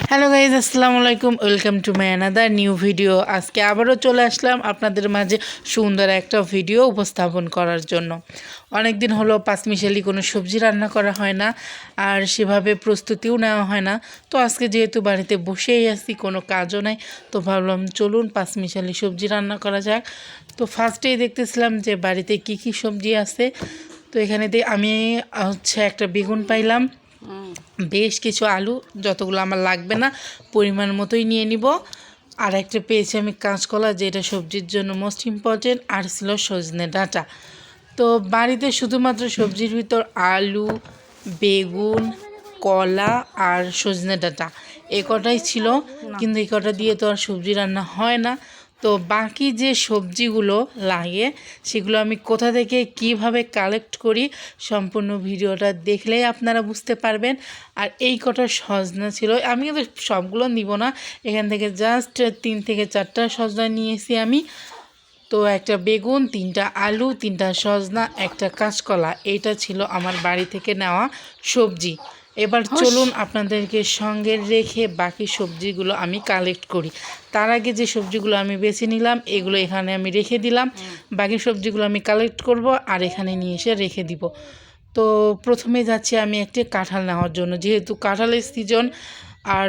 Hello guys, আসসালামু আলাইকুম। Welcome to my another new video. আজকে আবারও চলে আসলাম আপনাদের মাঝে সুন্দর একটা ভিডিও উপস্থাপন করার জন্য। অনেক দিন হলো পাঁচমিশালি কোনো সবজি রান্না করা হয় না, আর সেভাবে প্রস্তুতিও নেওয়া হয় না। তো আজকে যেহেতু বাড়িতে বসেই আছি, কোনো কাজও নাই, তো ভাবলাম চলুন পাঁচমিশালি সবজি রান্না করা যাক। তো ফার্স্টেই দেখতেছিলাম যে বাড়িতে কি কি সবজি আছে। তো এখানে আমি একটা বেগুন পাইলাম, বেশ কিছু আলু, যতগুলো আমার লাগবে না পরিমাণ মতোই নিয়ে নিব। আর একটা পেয়েছি আমি কাঁচকলা, যেটা সবজির জন্য মোস্ট ইম্পর্টেন্ট, আর ছিল সজনে ডাঁটা। তো বাড়িতে শুধুমাত্র সবজির ভিতর আলু, বেগুন, কলা আর সজনে ডাঁটা এ কটাই ছিল, কিন্তু এই কটা দিয়ে তো আর সবজি রান্না হয় না। তো বাকি যে সবজিগুলো লাগে সেগুলো আমি কোথা থেকে কিভাবে কালেক্ট করি সম্পূর্ণ ভিডিওটা দেখলেই আপনারা বুঝতে পারবেন। আর এই কটা সজনা ছিল, আমি কিন্তু সবগুলো নিব না, এখান থেকে জাস্ট 3 থেকে 4টা সজনা নিয়েছি আমি। তো একটা বেগুন, 3টা আলু, 3টা সজনা, একটা কাঁচকলা, এইটা ছিল আমার বাড়ি থেকে নেওয়া সবজি। এবার চলুন আপনাদেরকে সঙ্গে রেখে বাকি সবজিগুলো আমি কালেক্ট করি। তার আগে যে সবজিগুলো আমি বেছে নিলাম এগুলো এখানে আমি রেখে দিলাম, বাকি সবজিগুলো আমি কালেক্ট করব আর এখানে নিয়ে এসে রেখে দিব। তো প্রথমে যাচ্ছি আমি একটি কাঁঠাল নেওয়ার জন্য, যেহেতু কাঁঠালের সিজন, আর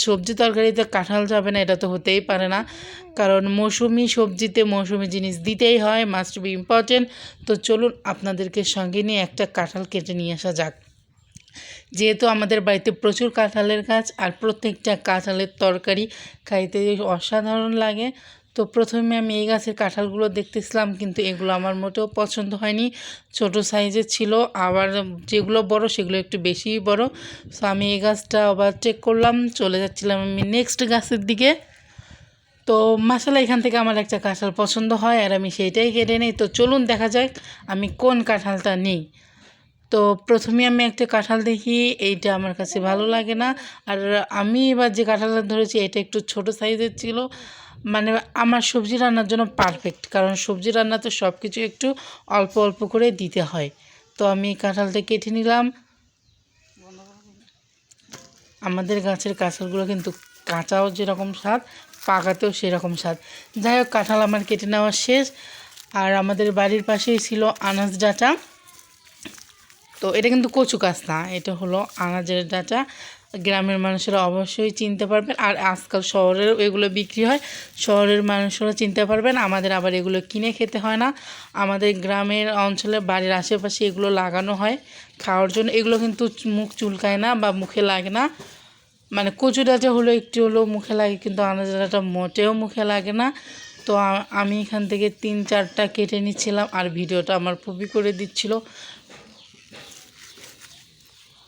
সবজি তরকারিতে কাঁঠাল যাবে না এটা তো হতেই পারে না, কারণ মৌসুমি সবজিতে মৌসুমি জিনিস দিতেই হয়, মাস্ট বি ইম্পর্টেন্ট। তো চলুন আপনাদেরকে সঙ্গে নিয়ে একটা কাঁঠাল কেটে নিয়ে আসা যাক। যেহেতু আমাদের বাড়িতে প্রচুর কাঁঠালের গাছ, আর প্রত্যেকটা কাঁঠালের তরকারি খাইতে অসাধারণ লাগে। তো প্রথমে আমি এই গাছের কাঁঠালগুলো দেখতেছিলাম, কিন্তু এগুলো আমার মোটেও পছন্দ হয়নি, ছোট সাইজের ছিল, আবার যেগুলো বড় সেগুলো একটু বেশিই বড়। সো আমি এই গাছটা আবার চেক করলাম, চলে যাচ্ছিলাম আমি নেক্সট গাছের দিকে। তো মাসালা এখান থেকে আমার একটা কাঁঠাল পছন্দ হয় আর আমি সেইটাই কেটে নিই। তো চলুন দেখা যাক আমি কোন কাঁঠালটা নিই। তো প্রথমে আমি একটা কাঁঠাল দেখি, এইটা আমার কাছে ভালো লাগে না। আর আমি এবার যে কাঁঠালটা ধরেছি এটা একটু ছোট সাইজের ছিল, মানে আমার সবজি রান্নার জন্য পারফেক্ট, কারণ সবজি রান্নাতে সব কিছু একটু অল্প অল্প করে দিতে হয়। তো আমি কাঁঠালটা কেটে নিলাম। আমাদের গাছের কাঁঠালগুলো কিন্তু কাঁচাও যেরকম স্বাদ, পাকাতেও সেরকম স্বাদ। যাই হোক, কাঁঠাল আমার কেটে নেওয়া শেষ। আর আমাদের বাড়ির পাশেই ছিল আনাজ ডাঁটা। তো এটা কিন্তু কচু গাছ না, এটা হলো আনাজের ডাঁটা। গ্রামের মানুষেরা অবশ্যই চিনতে পারবেন, আর আজকাল শহরেও এগুলো বিক্রি হয়, শহরের মানুষরা চিনতে পারবেন। আমাদের আবার এগুলো কিনে খেতে হয় না, আমাদের গ্রামের অঞ্চলে বাড়ির আশেপাশে এগুলো লাগানো হয় খাওয়ার জন্য। এগুলো কিন্তু মুখ চুলকায় না বা মুখে লাগে না, মানে কচু ডাঁটা হলো একটু হলো মুখে লাগে, কিন্তু আনাজ ডাঁটা মোটেও মুখে লাগে না। তো আমি এখান থেকে 3-4টা কেটে নিচ্ছিলাম, আর ভিডিওটা আমার পুবি করে দিচ্ছিল।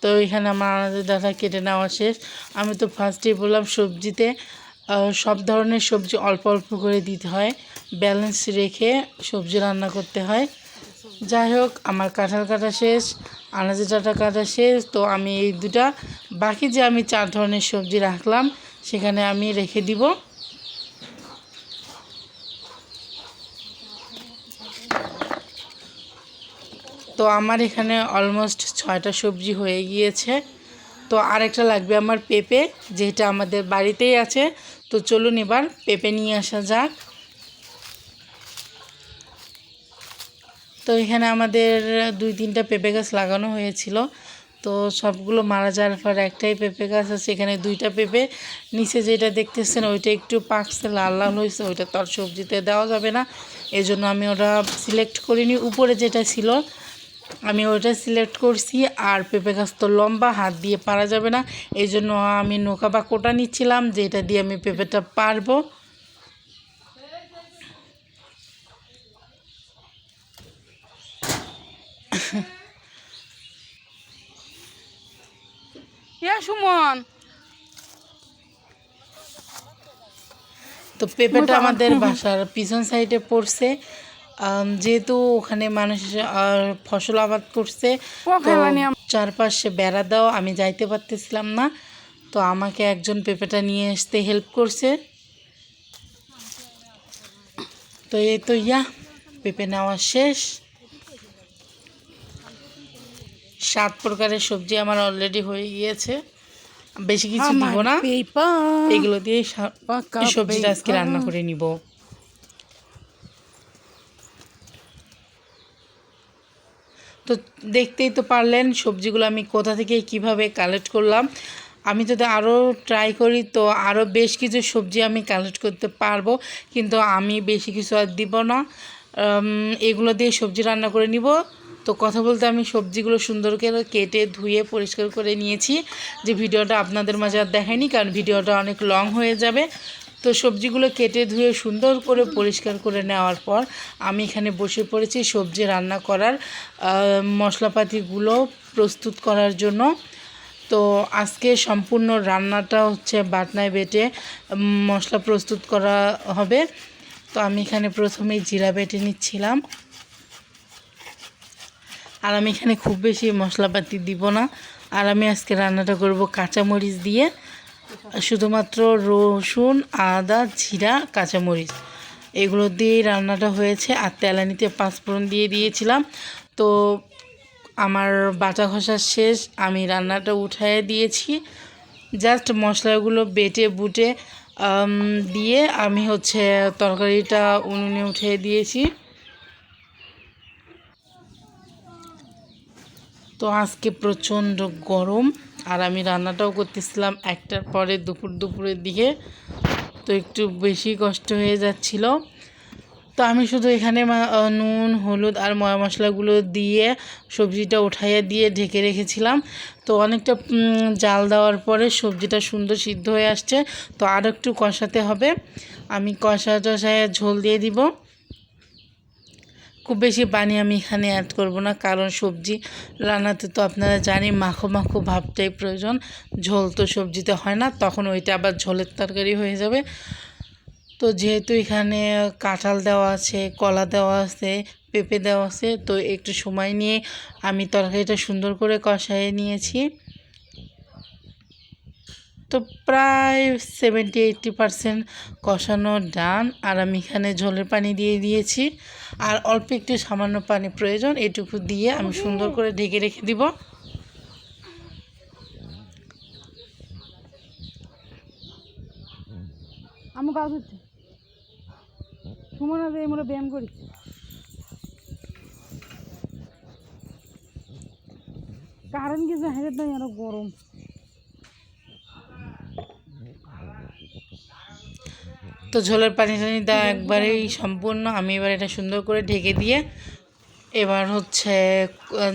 তো এখানে আমার আনাজের ডাঁটা কেটে নেওয়া শেষ। আমি তো ফার্স্টেই বললাম সবজিতে সব ধরনের সবজি অল্প অল্প করে দিতে হয়, ব্যালেন্স রেখে সবজি রান্না করতে হয়। যাই হোক, আমার কাঁঠাল কাটা শেষ, আনাজের ডাঁটা কাটা শেষ। তো আমি এই দুটা বাকি যে আমি 4 ধরনের সবজি রাখলাম সেখানে আমি রেখে দিব। তো আমার এখানে অলমোস্ট 6টা সবজি হয়ে গিয়েছে। তো আরেকটা লাগবে আমার পেঁপে, যেটা আমাদের বাড়িতেই আছে। তো চলুন এবার পেঁপে নিয়ে আসা যাক। তো এখানে আমাদের 2-3টা পেঁপে গাছ লাগানো হয়েছিল, তো সবগুলো মারা যাওয়ার পর একটাই পেঁপে গাছ আছে। এখানে 2টা পেঁপে, নিচে যেটা দেখতেছেন ওইটা একটু পাকছে, লাল লাল হয়েছে, ওইটা তো আর সবজিতে দেওয়া যাবে না, এই জন্য আমি ওটা সিলেক্ট করিনি। উপরে যেটা ছিল আমি ওটা সিলেক্ট করছি। আর পেঁপে গাছ তো লম্বা, হাত দিয়ে পারা যাবে না, এই জন্য আমি নৌকা বা কোটা নিচ্ছিলাম, যেটা দিয়ে আমি পেঁপেটা পারবো। সুমন, তো পেঁপেটা আমাদের বাসার পিছন সাইডে পড়ছে, যেহেতু ওখানে মানুষ ফসল আবাদ করছে, তো চারপাশে বেড়া দাও, আমি যাইতে পারতেছিলাম না। তো আমাকে একজন পেঁপেটা নিয়ে আসতে হেল্প করছে। তো এই তো পেঁপে নেওয়া শেষ। 7 প্রকারের সবজি আমার অলরেডি হয়ে গিয়েছে। বেশি কিছু দিব না, এগুলো দিয়ে সবজিটা আজকে রান্না করে নিব। তো দেখতেই তো পারলেন সবজিগুলো আমি কোথা থেকে কিভাবে কালেক্ট করলাম। আমি যদি আরও ট্রাই করি তো আরও বেশ কিছু সবজি আমি কালেক্ট করতে পারবো, কিন্তু আমি বেশি কিছু আর দিব না, এগুলো দিয়ে সবজি রান্না করে নিব। তো কথা বলতে আমি সবজিগুলো সুন্দর করে কেটে ধুয়ে পরিষ্কার করে নিয়েছি, যে ভিডিওটা আপনাদের মাঝে আর দেখাইনি কারণ ভিডিওটা অনেক লং হয়ে যাবে। তো সবজিগুলো কেটে ধুয়ে সুন্দর করে পরিষ্কার করে নেওয়ার পর আমি এখানে বসে পড়েছি সবজি রান্না করার মশলাপাতিগুলো প্রস্তুত করার জন্য। তো আজকে সম্পূর্ণ রান্নাটা হচ্ছে বাটনায় বেটে মশলা প্রস্তুত করা হবে। তো আমি এখানে প্রথমেই জিরা বেটে নিচ্ছিলাম, আর আমি এখানে খুব বেশি মশলাপাতি দিব না। আর আমি আজকে রান্নাটা করব কাঁচামরিচ দিয়ে, শুধুমাত্র রসুন, আদা, জিরা, কাঁচামরিচ এগুলো দিয়েই রান্নাটা হয়েছে। আর তেলানিতে পাঁচফোড়ন দিয়ে দিয়েছিলাম। তো আমার বাটা ঘষা শেষ, আমি রান্নাটা উঠায়ে দিয়েছি। জাস্ট মশলাগুলো বেটে বুটে দিয়ে আমি হচ্ছে তরকারিটা উনুনে উঠিয়ে দিয়েছি। তো আজকে প্রচণ্ড গরম, আর আমি রান্নাটাও করতেছিলাম একটার পরে দুপুরের দিকে, তো একটু বেশি কষ্ট হয়ে যাচ্ছিল। তো আমি শুধু এখানে নুন, হলুদ আর ময়া মশলাগুলো দিয়ে সবজিটা উঠাইয়া দিয়ে ঢেকে রেখেছিলাম। তো অনেকটা জাল দেওয়ার পরে সবজিটা সুন্দর সিদ্ধ হয়ে আসছে। তো আরও একটু কষাতে হবে, আমি টষায় ঝোল দিয়ে দিব। খুব বেশি পানি আমি এখানে অ্যাড করব না, কারণ সবজি রান্নাতে তো আপনারা জানি মাখো মাখো ভাবটাই প্রয়োজন, ঝোল তো সবজিতে হয় না, তখন ওইটা আবার ঝোলের তরকারি হয়ে যাবে। তো যেহেতু এখানে কাঁঠাল দেওয়া আছে, কলা দেওয়া আছে, পেঁপে দেওয়া আছে, তো একটু সময় নিয়ে আমি তরকারিটা সুন্দর করে কষায়ে নিয়েছি। তো প্রায় 70-80% কষানো ডান। আর আমি এখানে ঝোলের পানি দিয়ে দিয়েছি, আর অল্প একটু সামান্য পানি প্রয়োজন, এটুকু দিয়ে আমি সুন্দর করে ঢেকে রেখে দিব। আমি কাজ হচ্ছে সুমনা দিয়ে আমরা ব্যায়াম করেছি। কারণ কিছু হাজার দাম আরো গরম। তো ঝোলের পানি টানি দেওয়া একবারেই সম্পূর্ণ। আমি এবার এটা সুন্দর করে ঢেকে দিয়ে এবার হচ্ছে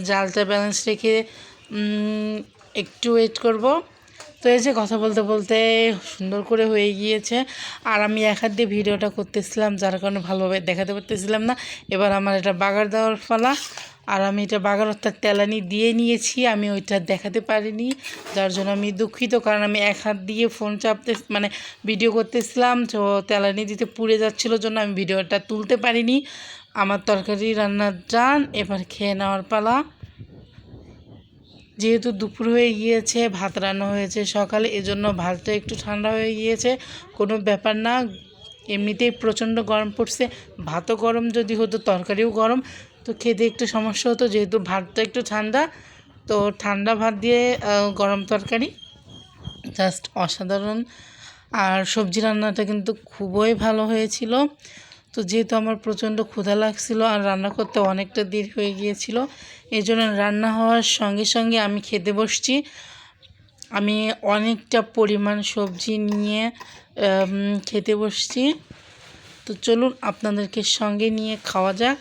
জালটা ব্যালেন্স রেখে একটু ওয়েট করব। তো এই যে কথা বলতে বলতে সুন্দর করে হয়ে গিয়েছে। আর আমি এক হাত দিয়ে ভিডিওটা করতেছিলাম, যার কারণে ভালোভাবে দেখাতে পারতেছিলাম না। এবার আমার এটা বাগার দেওয়ার পালা, আর আমি এটা বাগার অর্থাৎ তেলানি দিয়ে নিয়েছি, আমি ওইটা দেখাতে পারিনি, যার জন্য আমি দুঃখিত। কারণ আমি এক হাত দিয়ে ফোন চাপতে মানে ভিডিও করতেছিলাম, তো তেলানি দিতে পুড়ে যাচ্ছিলো জন্য আমি ভিডিওটা তুলতে পারিনি। আমার তরকারি রান্নার ডান, এবার খেয়ে নেওয়ার পালা। যেহেতু দুপুর হয়ে গিয়েছে, ভাত রান্না হয়েছে সকালে, এজন্য ভাতটা একটু ঠান্ডা হয়ে গিয়েছে, কোনো ব্যাপার না। এমনিতেই প্রচণ্ড গরম পড়ছে, ভাতও গরম যদি হতো তরকারিও গরম, তো খেতে একটু সমস্যা হতো। যেহেতু ভাতটা একটু ঠান্ডা, তো ঠান্ডা ভাত দিয়ে গরম তরকারি জাস্ট অসাধারণ। আর সবজি রান্নাটা কিন্তু খুবই ভালো হয়েছিল। তো যেহেতু আমার প্রচণ্ড ক্ষুধা লাগছিল আর রান্না করতে অনেকটা দেরি হয়ে গিয়েছিল, এই জন্য রান্না হওয়ার সঙ্গে সঙ্গে আমি খেতে বসছি। আমি অনেকটা পরিমাণ সবজি নিয়ে খেতে বসছি। তো চলুন আপনাদেরকে সঙ্গে নিয়ে খাওয়া যাক।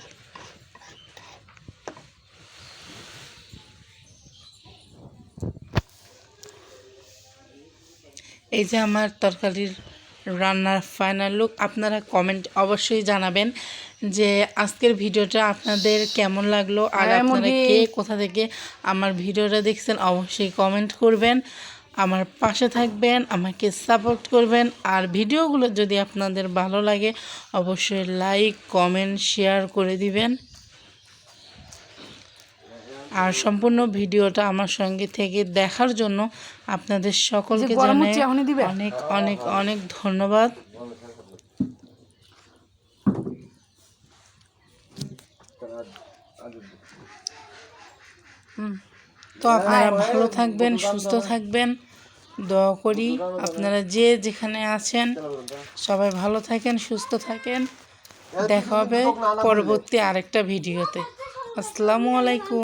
এই যে আমার তরকারির রান্নার ফাইনাল লুক। আপনারা কমেন্ট অবশ্যই জানাবেন যে আজকের ভিডিওটা আপনাদের কেমন লাগলো, আর আপনারা কে কোথা থেকে আমার ভিডিওটা দেখছেন অবশ্যই কমেন্ট করবেন, আমার পাশে থাকবেন, আমাকে সাপোর্ট করবেন। আর ভিডিওগুলো যদি আপনাদের ভালো লাগে অবশ্যই লাইক, কমেন্ট, শেয়ার করে দিবেন। আর সম্পূর্ণ ভিডিওটা আমার সঙ্গে থেকে দেখার জন্য আপনাদের সকলকে জানাই অনেক অনেক অনেক ধন্যবাদ। তো আপনারা ভালো থাকবেন, সুস্থ থাকবেন, দোয়া করি আপনারা যে যেখানে আছেন সবাই ভালো থাকেন, সুস্থ থাকেন। দেখা হবে পরবর্তী আরেকটা ভিডিওতে। আসসালামু আলাইকুম।